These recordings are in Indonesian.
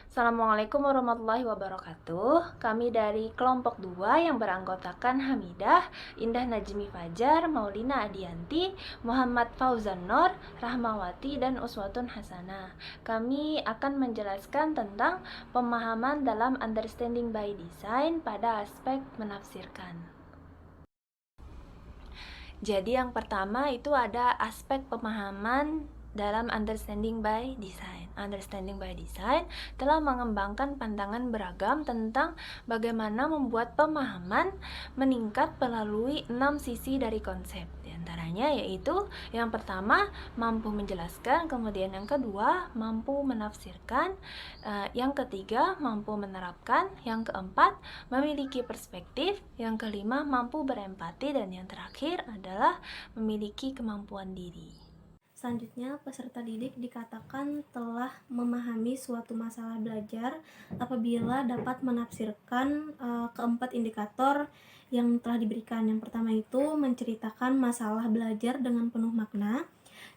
Assalamualaikum warahmatullahi wabarakatuh. Kami dari kelompok 2 yang beranggotakan Hamidah, Indah Najmi Fajar, Maulina Adianti, Muhammad Fauzan Nur, Rahmawati, dan Uswatun Hasanah. Kami akan menjelaskan tentang pemahaman dalam understanding by design pada aspek menafsirkan. Jadi yang pertama itu ada aspek pemahaman dalam understanding by design. Understanding by design telah mengembangkan pandangan beragam tentang bagaimana membuat pemahaman meningkat melalui 6 sisi dari konsep. Di antaranya yaitu yang pertama mampu menjelaskan, kemudian yang kedua mampu menafsirkan, yang ketiga mampu menerapkan, yang keempat memiliki perspektif, yang kelima mampu berempati, dan yang terakhir adalah memiliki kemampuan diri. Selanjutnya, peserta didik dikatakan telah memahami suatu masalah belajar apabila dapat menafsirkan keempat indikator yang telah diberikan. Yang pertama itu menceritakan masalah belajar dengan penuh makna.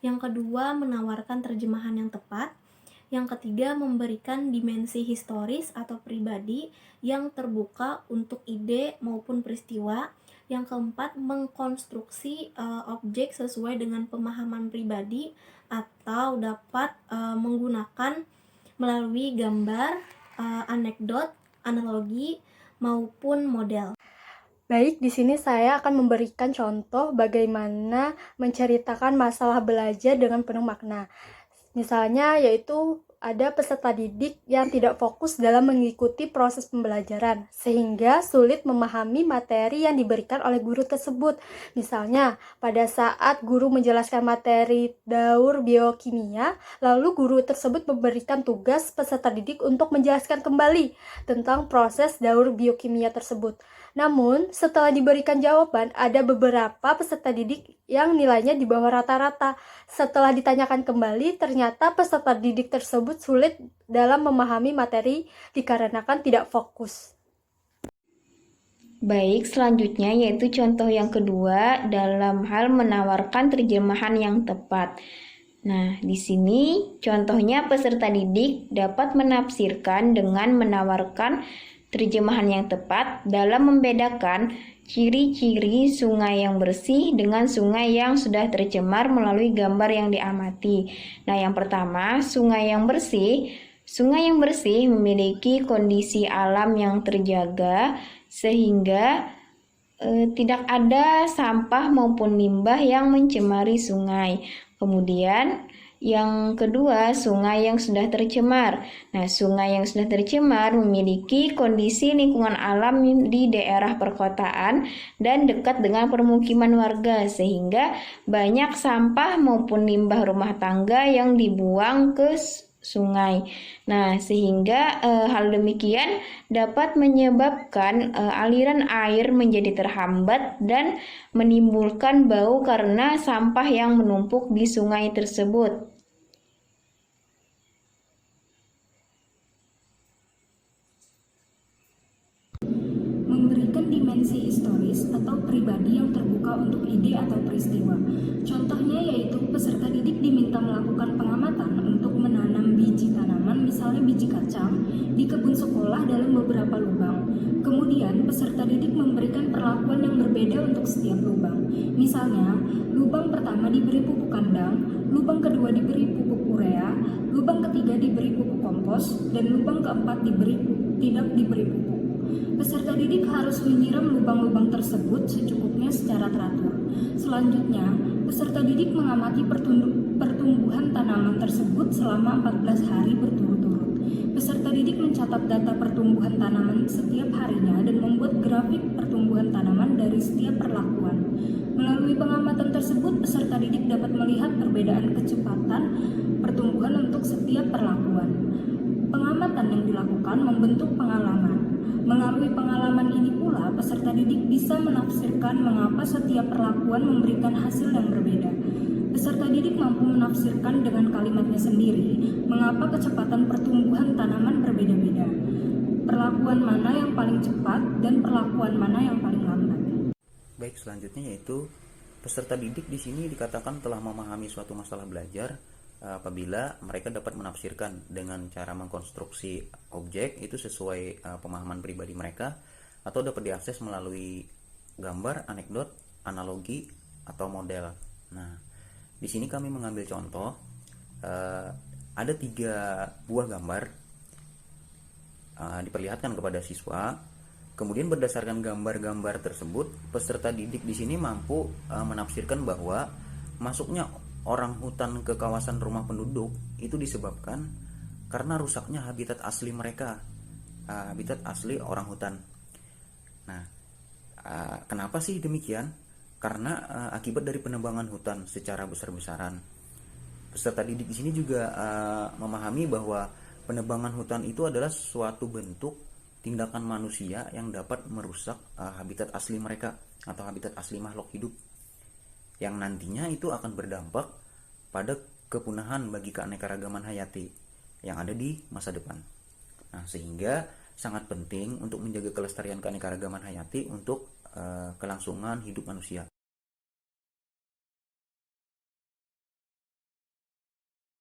Yang kedua, menawarkan terjemahan yang tepat. Yang ketiga, memberikan dimensi historis atau pribadi yang terbuka untuk ide maupun peristiwa. Yang keempat, mengkonstruksi objek sesuai dengan pemahaman pribadi atau dapat menggunakan melalui gambar, anekdot, analogi, maupun model. Baik, di sini saya akan memberikan contoh bagaimana menceritakan masalah belajar dengan penuh makna. Misalnya yaitu ada peserta didik yang tidak fokus dalam mengikuti proses pembelajaran sehingga sulit memahami materi yang diberikan oleh guru tersebut. Misalnya, pada saat guru menjelaskan materi daur biokimia, lalu guru tersebut memberikan tugas peserta didik untuk menjelaskan kembali tentang proses daur biokimia tersebut. Namun, setelah diberikan jawaban, ada beberapa peserta didik yang nilainya di bawah rata-rata. Setelah ditanyakan kembali, ternyata peserta didik tersebut sulit dalam memahami materi dikarenakan tidak fokus. Baik, selanjutnya yaitu contoh yang kedua dalam hal menawarkan terjemahan yang tepat. Nah, di sini contohnya peserta didik dapat menafsirkan dengan menawarkan terjemahan yang tepat dalam membedakan ciri-ciri sungai yang bersih dengan sungai yang sudah tercemar melalui gambar yang diamati. Nah, yang pertama, sungai yang bersih. Sungai yang bersih memiliki kondisi alam yang terjaga sehingga tidak ada sampah maupun limbah yang mencemari sungai. Kemudian yang kedua, sungai yang sudah tercemar. Nah, sungai yang sudah tercemar memiliki kondisi lingkungan alam di daerah perkotaan dan dekat dengan permukiman warga, sehingga banyak sampah maupun limbah rumah tangga yang dibuang ke sungai. Nah, sehingga hal demikian dapat menyebabkan aliran air menjadi terhambat dan menimbulkan bau karena sampah yang menumpuk di sungai tersebut. Memberikan dimensi historis atau pribadi yang terbuka untuk ide atau peristiwa. Contohnya yaitu peserta didik diminta melakukan pengamatan untuk menanam biji tanaman, misalnya biji kacang, di kebun sekolah dalam beberapa lubang. Kemudian peserta didik memberikan perlakuan yang berbeda untuk setiap lubang. Misalnya, lubang pertama diberi pupuk kandang, lubang kedua diberi pupuk urea, lubang ketiga diberi pupuk kompos, dan lubang keempat tidak diberi pupuk. Peserta didik harus menyiram lubang-lubang tersebut secukupnya secara teratur. Selanjutnya, peserta didik mengamati pertumbuhan tanaman tersebut selama 14 hari berturut-turut. Peserta didik mencatat data pertumbuhan tanaman setiap harinya dan membuat grafik pertumbuhan tanaman dari setiap perlakuan. Melalui pengamatan tersebut, peserta didik dapat melihat perbedaan kecepatan pertumbuhan untuk setiap perlakuan. Pengamatan yang dilakukan membentuk pengalaman. Melalui pengalaman ini pula, peserta didik bisa menafsirkan mengapa setiap perlakuan memberikan hasil yang berbeda. Peserta didik mampu menafsirkan dengan kalimatnya sendiri mengapa kecepatan pertumbuhan tanaman berbeda-beda, perlakuan mana yang paling cepat, dan perlakuan mana yang paling lambat. Baik, selanjutnya yaitu peserta didik di sini dikatakan telah memahami suatu masalah belajar apabila mereka dapat menafsirkan dengan cara mengkonstruksi objek itu sesuai pemahaman pribadi mereka, atau dapat diakses melalui gambar, anekdot, analogi, atau model. Nah, di sini kami mengambil contoh, ada 3 buah gambar diperlihatkan kepada siswa. Kemudian berdasarkan gambar-gambar tersebut, peserta didik di sini mampu menafsirkan bahwa masuknya orang hutan ke kawasan rumah penduduk itu disebabkan karena rusaknya habitat asli mereka, habitat asli orang hutan. Nah, kenapa sih demikian? Karena akibat dari penebangan hutan secara besar-besaran. Peserta didik di sini juga memahami bahwa penebangan hutan itu adalah suatu bentuk tindakan manusia yang dapat merusak habitat asli mereka atau habitat asli makhluk hidup, yang nantinya itu akan berdampak pada kepunahan bagi keanekaragaman hayati yang ada di masa depan. Nah, sehingga sangat penting untuk menjaga kelestarian keanekaragaman hayati untuk kelangsungan hidup manusia.